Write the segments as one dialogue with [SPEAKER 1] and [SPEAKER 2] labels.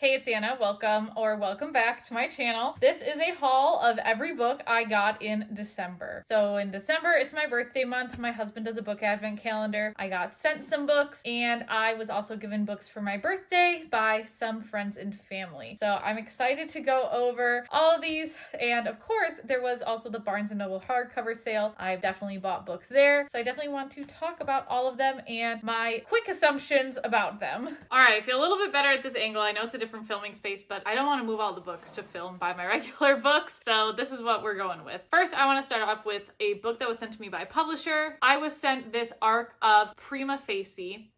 [SPEAKER 1] Hey, it's Anna. Welcome back to my channel. This is a haul of every book I got in December. So in December, it's my birthday month. My husband does a book advent calendar. I got sent some books, and I was also given books for my birthday by some friends and family. So I'm excited to go over all of these. And of course, there was also the Barnes & Noble hardcover sale. I've definitely bought books there. So I definitely want to talk about all of them and my quick assumptions about them. All right, I feel a little bit better at this angle. I know it's a different filming space, but I don't want to move all the books to film by my regular books, so this is what we're going with. First, I want to start off with a book that was sent to me by a publisher. I was sent this arc of Prima Facie.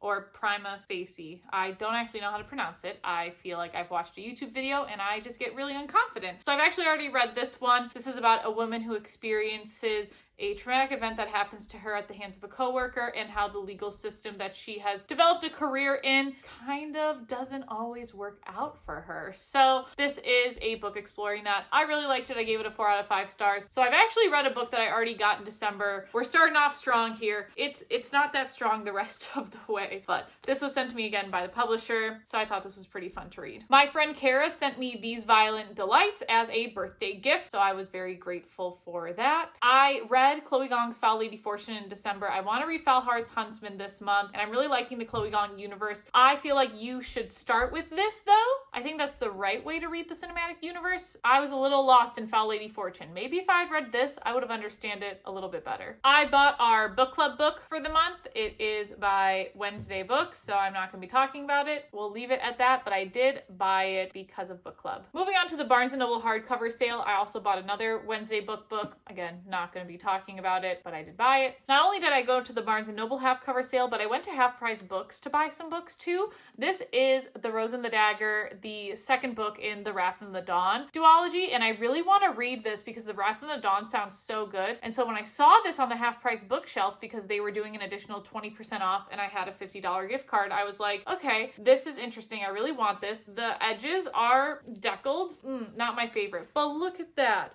[SPEAKER 1] I don't actually know how to pronounce it. I feel like I've watched a YouTube video and I just get really unconfident. So I've actually already read this one. This is about a woman who experiences a traumatic event that happens to her at the hands of a coworker, and how the legal system that she has developed a career in kind of doesn't always work out for her. So this is a book exploring that. I really liked it. I gave it a 4 out of 5 stars. So I've actually read a book that I already got in December. We're starting off strong here. It's not that strong the rest of the way, but this was sent to me again by the publisher, so I thought this was pretty fun to read. My friend Kara sent me These Violent Delights as a birthday gift, so I was very grateful for that. I read Chloe Gong's Foul Lady Fortune in December. I want to read Falhar's Huntsman this month, and I'm really liking the Chloe Gong universe. I feel like you should start with this, though. I think that's the right way to read the cinematic universe. I was a little lost in Foul Lady Fortune. Maybe if I'd read this, I would have understood it a little bit better. I bought our book club book for the month. It is by Wednesday Books, so I'm not going to be talking about it. We'll leave it at that, but I did buy it because of book club. Moving on to the Barnes & Noble hardcover sale, I also bought another Wednesday book. Again, not going to be talking about it, but I did buy it. Not only did I go to the Barnes & Noble half cover sale, but I went to Half Price Books to buy some books too. This is The Rose and the Dagger, the second book in the Wrath and the Dawn duology, and I really want to read this because the Wrath and the Dawn sounds so good. And so when I saw this on the Half Price bookshelf, because they were doing an additional 20% off and I had a $50 gift card, I was like, okay, this is interesting. I really want this. The edges are deckled. Not my favorite, but look at that.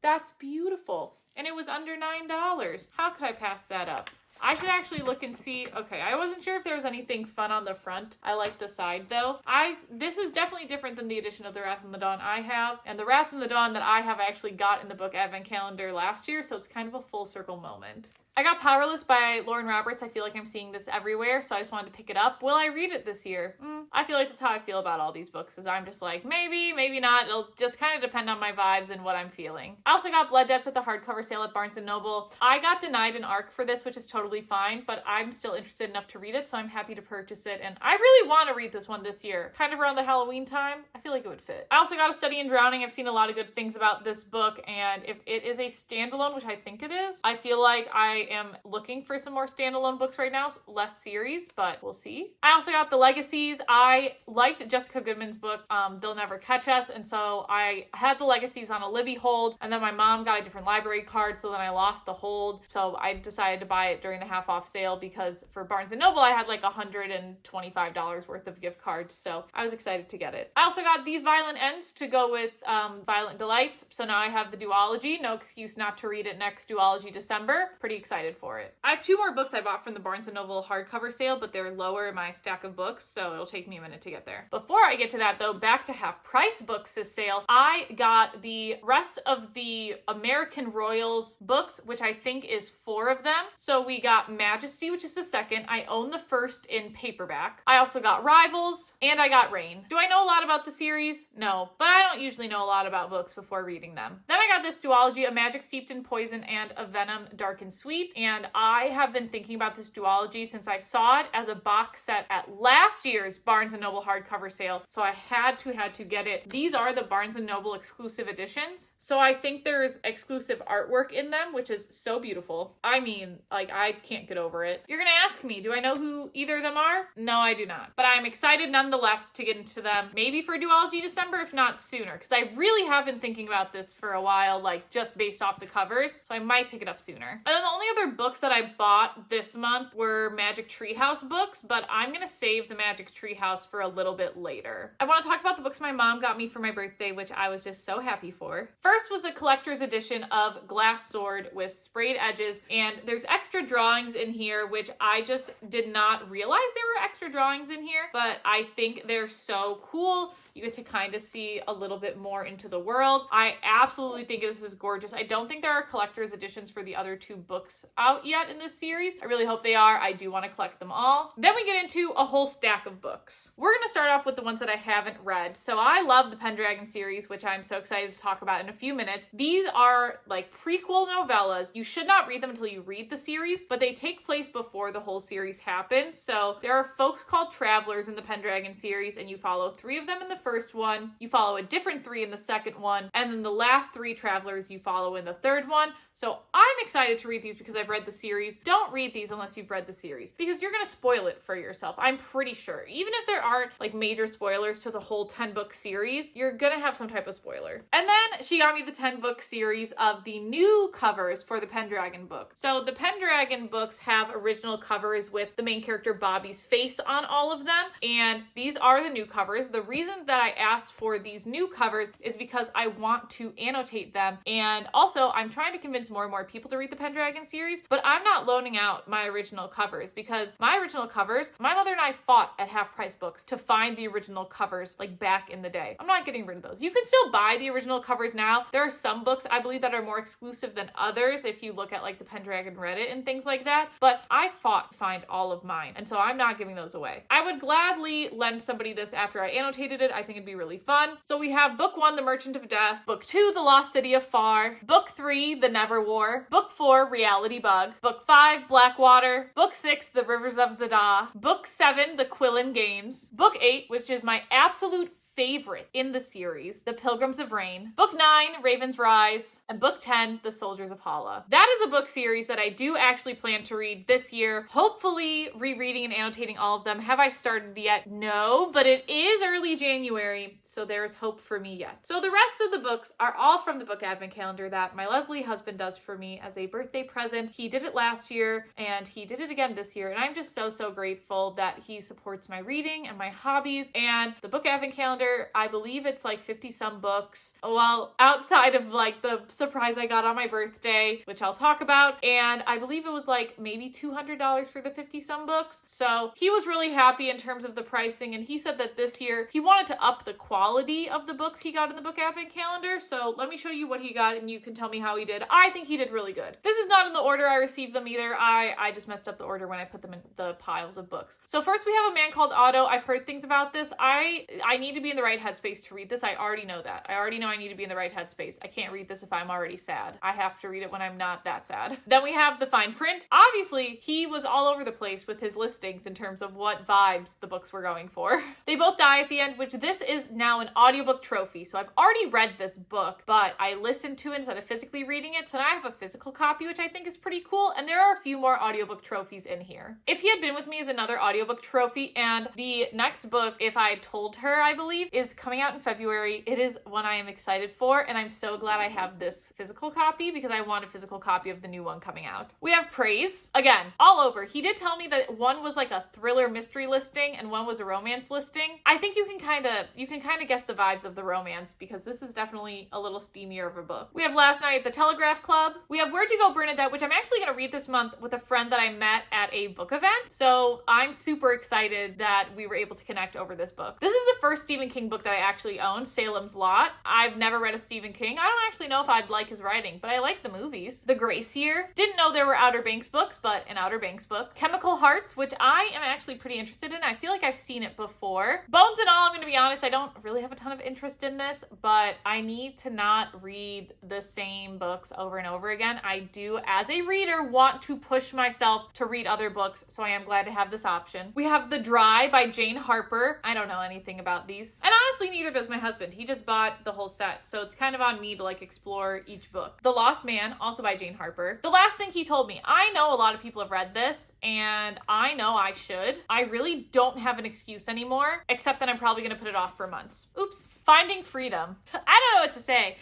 [SPEAKER 1] That's beautiful. And it was under $9. How could I pass that up? I should actually look and see. Okay, I wasn't sure if there was anything fun on the front. I like the side though. This is definitely different than the edition of The Wrath and the Dawn I have. And The Wrath and the Dawn that I have I actually got in the book advent calendar last year, so it's kind of a full circle moment. I got Powerless by Lauren Roberts. I feel like I'm seeing this everywhere, so I just wanted to pick it up. Will I read it this year? I feel like that's how I feel about all these books, is I'm just like, maybe, maybe not. It'll just kind of depend on my vibes and what I'm feeling. I also got Blood Debts at the hardcover sale at Barnes & Noble. I got denied an ARC for this, which is totally fine, but I'm still interested enough to read it, so I'm happy to purchase it. And I really want to read this one this year. Kind of around the Halloween time. I feel like it would fit. I also got A Study in Drowning. I've seen a lot of good things about this book, and if it is a standalone, which I think it is, I feel like I am looking for some more standalone books right now, less series, but we'll see. I also got The Legacies. I liked Jessica Goodman's book, They'll Never Catch Us, and so I had The Legacies on a Libby hold, and then my mom got a different library card, so then I lost the hold, so I decided to buy it during the half off sale because for Barnes & Noble I had like $125 worth of gift cards, so I was excited to get it. I also got These Violent Ends to go with Violent Delights, so now I have the duology. No excuse not to read it next duology December. Pretty excited for it. I have 2 more books I bought from the Barnes & Noble hardcover sale, but they're lower in my stack of books, so it'll take me a minute to get there. Before I get to that though, back to Half Price Books' sale, I got the rest of the American Royals books, which I think is 4 of them. So we got Majesty, which is the second. I own the first in paperback. I also got Rivals, and I got Rain. Do I know a lot about the series? No, but I don't usually know a lot about books before reading them. Then I got this duology, A Magic Steeped in Poison and A Venom Dark and Sweet, and I have been thinking about this duology since I saw it as a box set at last year's Barnes & Noble hardcover sale, so I had to get it. These are the Barnes & Noble exclusive editions, so I think there's exclusive artwork in them, which is so beautiful. I mean, like, I can't get over it. You're gonna ask me, do I know who either of them are? No, I do not, but I'm excited nonetheless to get into them, maybe for duology December, if not sooner, because I really have been thinking about this for a while, like just based off the covers, so I might pick it up sooner. And then the only other books that I bought this month were Magic Treehouse books, but I'm gonna save the Magic Treehouse for a little bit later. I want to talk about the books my mom got me for my birthday, which I was just so happy for. First was the collector's edition of Glass Sword with sprayed edges, and there's extra drawings in here, which I just did not realize there were extra drawings in here, but I think they're so cool. You get to kind of see a little bit more into the world. I absolutely think this is gorgeous. I don't think there are collector's editions for the other 2 books out yet in this series. I really hope they are. I do want to collect them all. Then we get into a whole stack of books. We're going to start off with the ones that I haven't read. So I love the Pendragon series, which I'm so excited to talk about in a few minutes. These are like prequel novellas. You should not read them until you read the series, but they take place before the whole series happens. So there are folks called travelers in the Pendragon series, and you follow 3 of them in the first one, you follow a different 3 in the second one, and then the last 3 travelers you follow in the third one. So I'm excited to read these because I've read the series. Don't read these unless you've read the series, because you're going to spoil it for yourself. I'm pretty sure. Even if there aren't like major spoilers to the whole 10-book series, you're going to have some type of spoiler. And then she got me the 10-book series of the new covers for the Pendragon book. So the Pendragon books have original covers with the main character Bobby's face on all of them, and these are the new covers. The reason that I asked for these new covers is because I want to annotate them, and also I'm trying to convince more and more people to read the Pendragon series, but I'm not loaning out my original covers, because my original covers, my mother and I fought at Half Price Books to find the original covers like back in the day. I'm not getting rid of those. You can still buy the original covers now. There are some books I believe that are more exclusive than others if you look at like the Pendragon Reddit and things like that, but I fought to find all of mine, and so I'm not giving those away. I would gladly lend somebody this after I annotated it. I think it'd be really fun. So we have book 1, The Merchant of Death, book 2, The Lost City of Far, book 3, The Never War, book 4, Reality Bug, book 5, Blackwater, book 6, The Rivers of Zada, book 7, The Quillen Games, book 8, which is my absolute favorite in the series, The Pilgrims of Rain, book 9, Raven's Rise, and book 10, The Soldiers of Hala. That is a book series that I do actually plan to read this year, hopefully rereading and annotating all of them. Have I started yet? No, but it is early January, so there's hope for me yet. So the rest of the books are all from the book advent calendar that my lovely husband does for me as a birthday present. He did it last year, and he did it again this year, and I'm just so grateful that he supports my reading and my hobbies. And the book advent calendar, I believe it's like 50 some books. Well, outside of like the surprise I got on my birthday, which I'll talk about. And I believe it was like maybe $200 for the 50 some books. So he was really happy in terms of the pricing. And he said that this year he wanted to up the quality of the books he got in the book advent calendar. So let me show you what he got and you can tell me how he did. I think he did really good. This is not in the order I received them either. I just messed up the order when I put them in the piles of books. So first we have A Man Called Otto. I've heard things about this. I need to be in the right headspace to read this. I already know that. I already know I need to be in the right headspace. I can't read this if I'm already sad. I have to read it when I'm not that sad. Then we have The Fine Print. Obviously, he was all over the place with his listings in terms of what vibes the books were going for. They both die at the end, which this is now an audiobook trophy. So I've already read this book, but I listened to it instead of physically reading it. So now I have a physical copy, which I think is pretty cool. And there are a few more audiobook trophies in here. If He Had Been With Me is another audiobook trophy, and the next book, If I Told Her, I believe, is coming out in February. It is one I am excited for, and I'm so glad I have this physical copy because I want a physical copy of the new one coming out. We have Praise. Again, all over. He did tell me that one was like a thriller mystery listing and one was a romance listing. I think you can kind of guess the vibes of the romance because this is definitely a little steamier of a book. We have Last Night at the Telegraph Club. We have Where'd You Go, Bernadette, which I'm actually going to read this month with a friend that I met at a book event. So I'm super excited that we were able to connect over this book. This is the first Stephen King book that I actually own, Salem's Lot. I've never read a Stephen King. I don't actually know if I'd like his writing, but I like the movies. The Grace Year. Didn't know there were Outer Banks books, but an Outer Banks book. Chemical Hearts, which I am actually pretty interested in. I feel like I've seen it before. Bones and All, I'm going to be honest, I don't really have a ton of interest in this, but I need to not read the same books over and over again. I do, as a reader, want to push myself to read other books, so I am glad to have this option. We have The Dry by Jane Harper. I don't know anything about these. And honestly, neither does my husband. He just bought the whole set, so it's kind of on me to like explore each book. The Lost Man, also by Jane Harper. The Last Thing He Told Me. I know a lot of people have read this, and I know I should. I really don't have an excuse anymore, except that I'm probably going to put it off for months. Oops. Finding Freedom. I don't know what to say.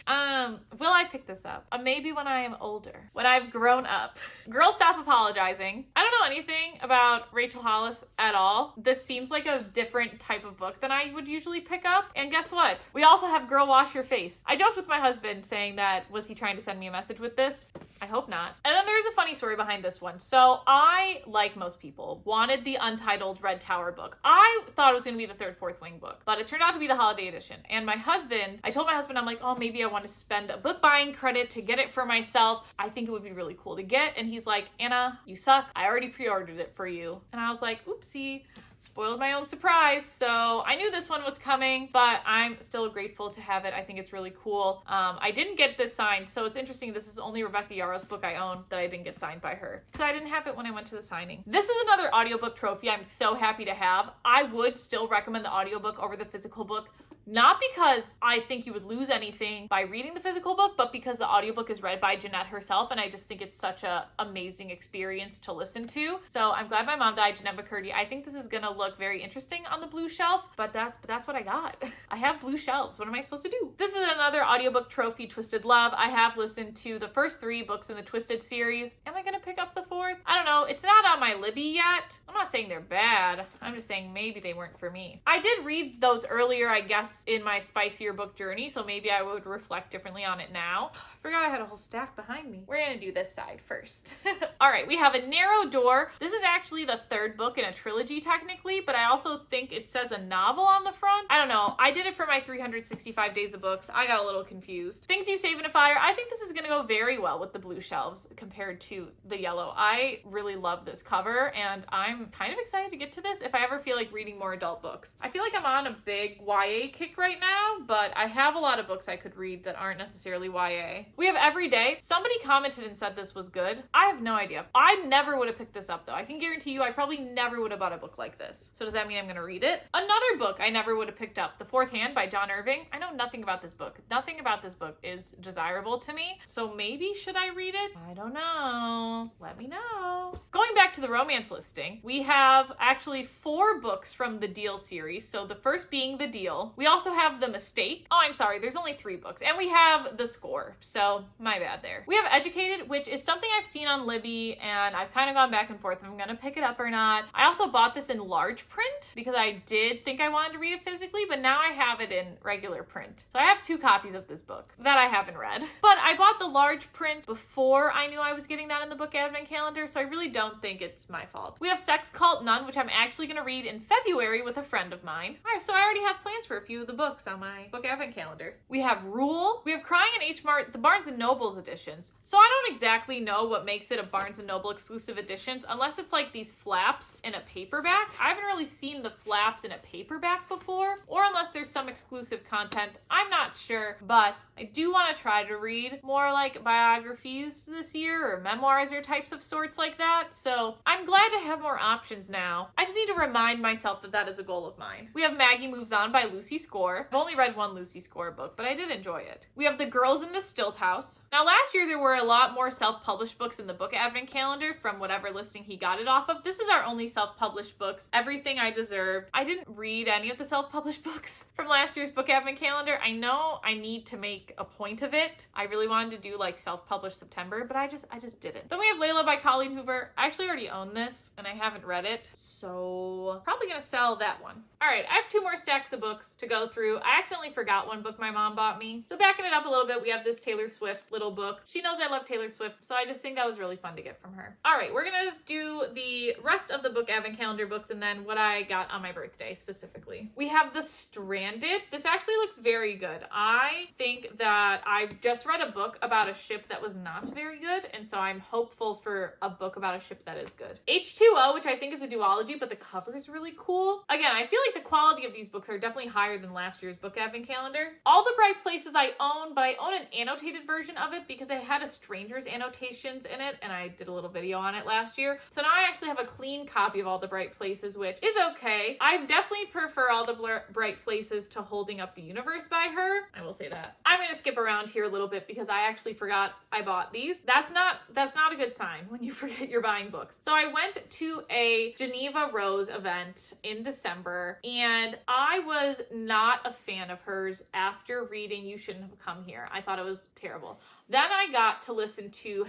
[SPEAKER 1] Will I pick this up? Maybe when I am older. When I've grown up. Girl, Stop Apologizing. I don't know anything about Rachel Hollis at all. This seems like a different type of book than I would usually pick up. And guess what? We also have Girl, Wash Your Face. I joked with my husband saying that, was he trying to send me a message with this? I hope not. And then there's a funny story behind this one. So I, like most people, wanted the Untitled Red Tower book. I thought it was going to be the third Fourth Wing book, but it turned out to be the holiday edition. And I told my husband, I'm like, oh, maybe I want to spend a book buying credit to get it for myself. I think it would be really cool to get. And he's like, Anna, you suck. I already pre-ordered it for you. And I was like, oopsie. Spoiled my own surprise. So I knew this one was coming, but I'm still grateful to have it. I think it's really cool. I didn't get this signed, so it's interesting. This is only Rebecca Yarrow's book I own that I didn't get signed by her because I didn't have it when I went to the signing. This is another audiobook trophy I'm so happy to have. I would still recommend the audiobook over the physical book. Not because I think you would lose anything by reading the physical book, but because the audiobook is read by Jeanette herself, and I just think it's such an amazing experience to listen to. So I'm glad my mom died, Jeanette McCurdy. I think this is going to look very interesting on the blue shelf, but that's what I got. I have blue shelves. What am I supposed to do? This is another audiobook trophy, Twisted Love. I have listened to the first 3 books in the Twisted series. Am I going to pick up the 4th? I don't know. It's not on my Libby yet. I'm not saying they're bad. I'm just saying maybe they weren't for me. I did read those earlier, I guess, in my spicier book journey, so maybe I would reflect differently on it now. I forgot I had a whole stack behind me. We're gonna do this side first. All right, we have A Narrow Door. This is actually the 3rd book in a trilogy technically, but I also think it says a novel on the front. I don't know. I did it for my 365 days of books. I got a little confused. Things You Save in a Fire. I think this is gonna go very well with the blue shelves compared to the yellow. I really love this cover, and I'm kind of excited to get to this if I ever feel like reading more adult books. I feel like I'm on a big YA kick right now, but I have a lot of books I could read that aren't necessarily YA. We have Every Day. Somebody commented and said this was good. I have no idea. I never would have picked this up though. I can guarantee you I probably never would have bought a book like this. So does that mean I'm going to read it? Another book I never would have picked up, The Fourth Hand by John Irving. I know nothing about this book. Nothing about this book is desirable to me. So maybe should I read it? I don't know. Let me know. Going back to the romance listing, we have actually 4 books from the Deal series. So the first being The Deal. We also have The Mistake. Oh, I'm sorry. There's only 3 books. And we have The Score. So my bad there. We have Educated, which is something I've seen on Libby, and I've kind of gone back and forth if I'm going to pick it up or not. I also bought this in large print because I did think I wanted to read it physically, but now I have it in regular print. So I have 2 copies of this book that I haven't read. But I bought the large print before I knew I was getting that in the book advent calendar, so I really don't think it's my fault. We have Sex Cult Nun, which I'm actually going to read in February with a friend of mine. All right, so I already have plans for a few of the books on my book advent calendar. We have Rule. We have Crying in H Mart, the Barnes & Noble's editions. So I don't exactly know what makes it a Barnes & Noble exclusive editions, unless it's like these flaps in a paperback. I haven't really seen the flaps in a paperback before, or unless there's some exclusive content. I'm not sure, but I do want to try to read more like biographies this year or memoirs or types of sorts like that. So I'm glad to have more options now. I just need to remind myself that that is a goal of mine. We have Maggie Moves On by Lucy Score. I've only read one Lucy Score book, but I did enjoy it. We have The Girls in the Stilt House. Now last year there were a lot more self-published books in the book advent calendar from whatever listing he got it off of. This is our only self-published books. Everything I Deserved. I didn't read any of the self-published books from last year's book advent calendar. I know I need to make a point of it. I really wanted to do like self-published September, but I just didn't. Then we have Layla by Colleen Hoover. I actually already own this and I haven't read it, so probably gonna sell that one. All right, I have 2 more stacks of books to go through. I accidentally forgot one book my mom bought me. So backing it up a little bit, we have this Taylor Swift little book. She knows I love Taylor Swift, so I just think that was really fun to get from her. All right, we're gonna do the rest of the book advent calendar books and then what I got on my birthday specifically. We have The Stranded. This actually looks very good. I think that I've just read a book about a ship that was not very good, and so I'm hopeful for a book about a ship that is good. H2O, which I think is a duology, but the cover is really cool. Again, I feel like the quality of these books are definitely higher than last year's book advent calendar. All the Bright Places I own, but I own an annotated version of it because it had a stranger's annotations in it, and I did a little video on it last year. So now I actually have a clean copy of All the Bright Places, which is okay. I definitely prefer All the Bright Places to to Holding Up the Universe by her. I will say that. I'm going to skip around here a little bit because I actually forgot I bought these. That's not a good sign when you forget you're buying books. So I went to a Geneva Rose event in December, and I was not a fan of hers after reading You Shouldn't Have Come Here. I thought it was terrible. Then I got to listen to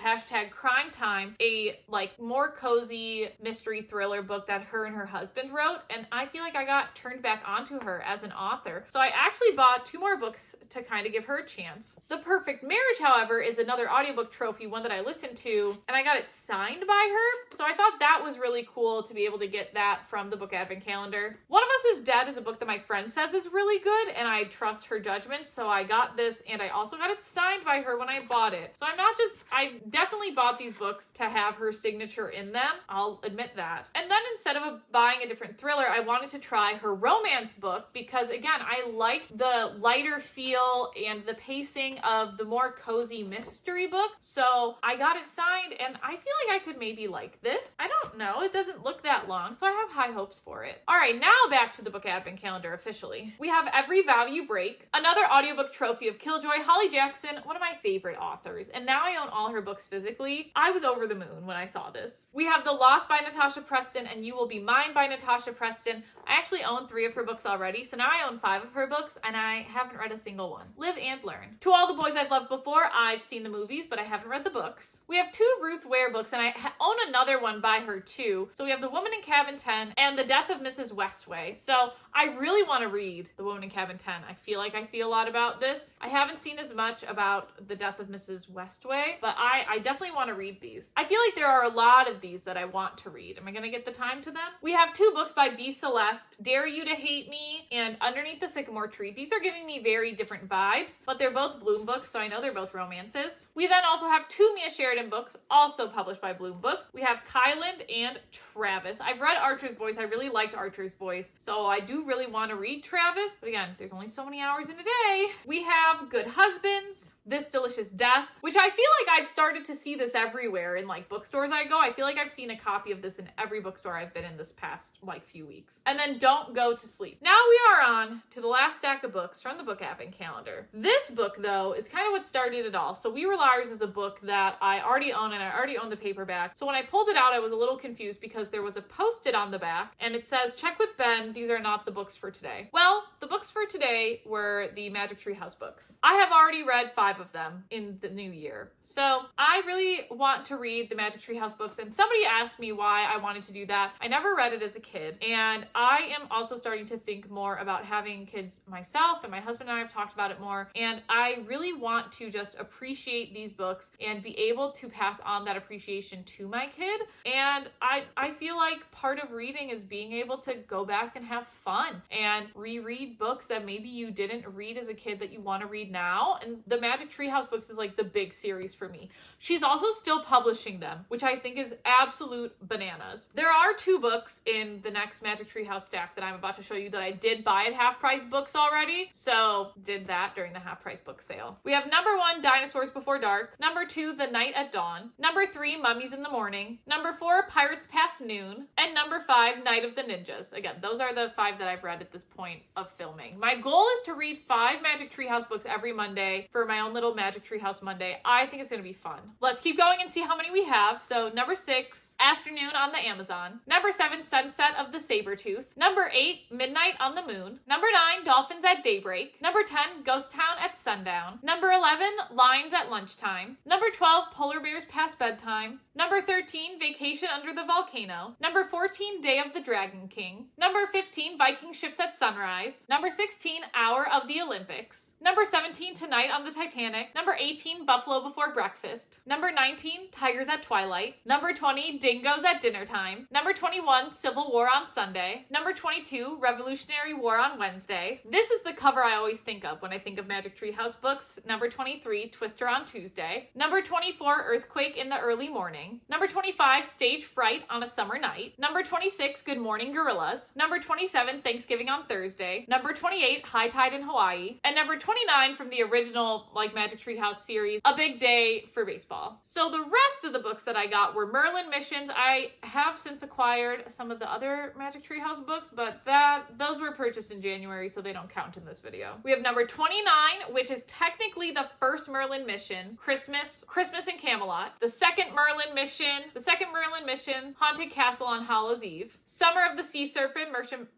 [SPEAKER 1] #Crime Time, a more cozy mystery thriller book that her and her husband wrote, and I feel like I got turned back onto her as an author. So I actually bought 2 more books to kind of give her a chance. The Perfect Marriage, however, is another audiobook trophy, one that I listened to, and I got it signed by her. So I thought that was really cool to be able to get that from the Book Advent Calendar. One of Us is Dead is a book that my friend says is really good, and I trust her judgment, so I got this, and I also got it signed by her when I bought it. So I definitely bought these books to have her signature in them. I'll admit that. And then instead of buying a different thriller, I wanted to try her romance book because, again, I liked the lighter feel and the pacing of the more cozy mystery book. So I got it signed, and I feel like I could maybe like this. I don't know. It doesn't look that long, so I have high hopes for it. All right, now back to the Book Advent Calendar officially. We have Every Vow You Break, another audiobook trophy of Killjoy, Holly Jackson, one of my favorite authors, and now I own all her books physically. I was over the moon when I saw this. We have The Lost by Natasha Preston and You Will Be Mine by Natasha Preston. I actually own 3 of her books already, so now I own 5 of her books, and I haven't read a single one. Live and Learn. To All the Boys I've Loved Before, I've seen the movies, but I haven't read the books. We have 2 Ruth Ware books, and I own another one by her too. So we have The Woman in Cabin 10 and The Death of Mrs. Westway. So I really want to read The Woman in Cabin 10. I feel like I see a lot about this. I haven't seen as much about The Death of Mrs. Westway, but I definitely want to read these. I feel like there are a lot of these that I want to read. Am I going to get the time to them? We have 2 books by B. Celeste, Dare You to Hate Me and Underneath the Sycamore Tree. These are giving me very different vibes, but they're both Bloom books, so I know they're both romances. We then also have 2 Mia Sheridan books, also published by Bloom Books. We have Kyland and Travis. I've read Archer's Voice. I really liked Archer's Voice, so I do really want to read Travis, but again, there's only so many hours in a day. We have Good Husbands, This Delicious Death, which I feel like I've started to see this everywhere in bookstores I go. I feel like I've seen a copy of this in every bookstore I've been in this past few weeks. And then Don't Go to Sleep. Now we are on to the last stack of books from the Book Advent Calendar. This book, though, is kind of what started it all. So We Were Liars is a book that I already own, and I already own the paperback. So when I pulled it out, I was a little confused because there was a post-it on the back, and it says, check with Ben, these are not the books for today. Well, the books for today were the Magic Tree House books. I have already read 5 of them in the new year. So I really want to read the Magic Tree House books, and somebody asked me why I wanted to do that. I never read it as a kid, and I am also starting to think more about having kids myself, and my husband and I have talked about it more, and I really want to just appreciate these books and be able to pass on that appreciation to my kid. And I feel like part of reading is being able to go back and have fun and reread books that maybe you didn't read as a kid that you want to read now. And the Magic Tree House books is the big series for me. She's also still publishing them, which I think is absolute bananas. There are 2 books in the next Magic Tree House stack that I'm about to show you that I did buy at Half Price Books already, so did that during the Half Price book sale. We have number 1, Dinosaurs Before Dark, number 2, The Night at Dawn, number 3, Mummies in the Morning, number 4, Pirates Past Noon, and number 5, Night of the Ninjas. Again, those are the 5 that I've read at this point of filming. My goal is to read 5 Magic Tree House books every Monday for my own little Magic Tree House Monday. I think it's going to be fun. Let's keep going and see how many we have. So number 6, Afternoon on the Amazon. Number 7, Sunset of the Sabertooth. Number 8, Midnight on the Moon. Number 9, Dolphins at Daybreak. Number 10, Ghost Town at Sundown. Number 11, Lines at Lunchtime. Number 12, Polar Bears Past Bedtime. Number 13, Vacation Under the Volcano. Number 14, Day of the Dragon King. Number 15, Viking Ships at Sunrise. Number 16, Hour of the Olympics. Number 17, Tonight on the Titanic. Number 18, Buffalo Before Breakfast. Number 19, Tigers at Twilight. Number 20, Dingoes at Dinner Time. Number 21, Civil War on Sunday. Number 22, Revolutionary War on Wednesday. This is the cover I always think of when I think of Magic Tree House books. Number 23, Twister on Tuesday. Number 24, Earthquake in the Early Morning. Number 25, Stage Fright on a Summer Night. Number 26, Good Morning Gorillas. Number 27, Thanksgiving on Thursday. Number 28, High Tide in Hawaii. And number 29 from the original Magic Treehouse series, A Big Day for Baseball. So the rest of the books that I got were Merlin Missions. I have since acquired some of the other Magic Treehouse books, but those were purchased in January, so they don't count in this video. We have number 29, which is technically the first Merlin mission, Christmas in Camelot. The second Merlin mission, Haunted Castle on Hallows Eve. Summer of the Sea Serpent,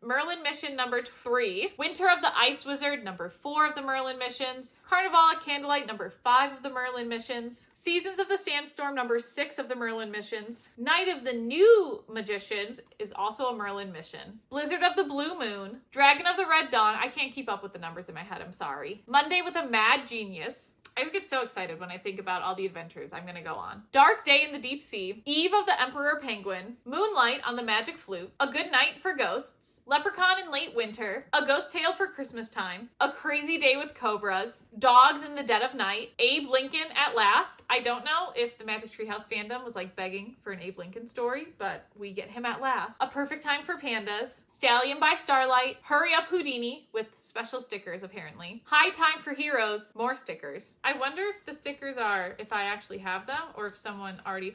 [SPEAKER 1] Merlin mission number 3. Winter of the Ice Wizard, number 4 of the Merlin missions. Carnival at Candlelight, number 5 of the Merlin missions. Seasons of the Sandstorm, number 6 of the Merlin missions. Night of the New Magicians is also a Merlin mission. Blizzard of the Blue Moon. Dragon of the Red Dawn. I can't keep up with the numbers in my head, I'm sorry. Monday with a Mad Genius. I just get so excited when I think about all the adventures I'm gonna go on. Dark Day in the Deep Sea, Eve of the Emperor Penguin, Moonlight on the Magic Flute, A Good Night for Ghosts, Leprechaun in Late Winter, A Ghost Tale for Christmas Time, A Crazy Day with Cobras, Dogs in the Dead of Night, Abe Lincoln at Last. I don't know if the Magic Treehouse fandom was begging for an Abe Lincoln story, but we get him at last. A Perfect Time for Pandas, Stallion by Starlight, Hurry Up Houdini with special stickers apparently, High Time for Heroes, more stickers. I wonder if the stickers are, if I actually have them, or if someone already...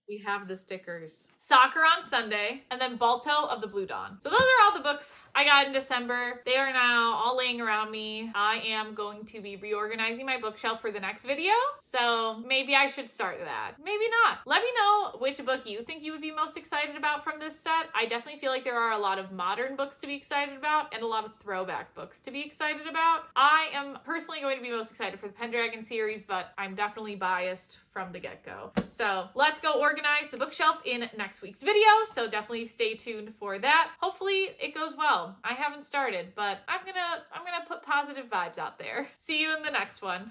[SPEAKER 1] We have the stickers. Soccer on Sunday, and then Balto of the Blue Dawn. So those are all the books I got in December. They are now all laying around me. I am going to be reorganizing my bookshelf for the next video, so maybe I should start that. Maybe not. Let me know which book you think you would be most excited about from this set. I definitely feel like there are a lot of modern books to be excited about and a lot of throwback books to be excited about. I am personally going to be most excited for the Pendragon series, but I'm definitely biased from the get-go. So let's go organize the bookshelf in next week's video, so definitely stay tuned for that. Hopefully it goes well. I haven't started, but I'm gonna put positive vibes out there. See you in the next one.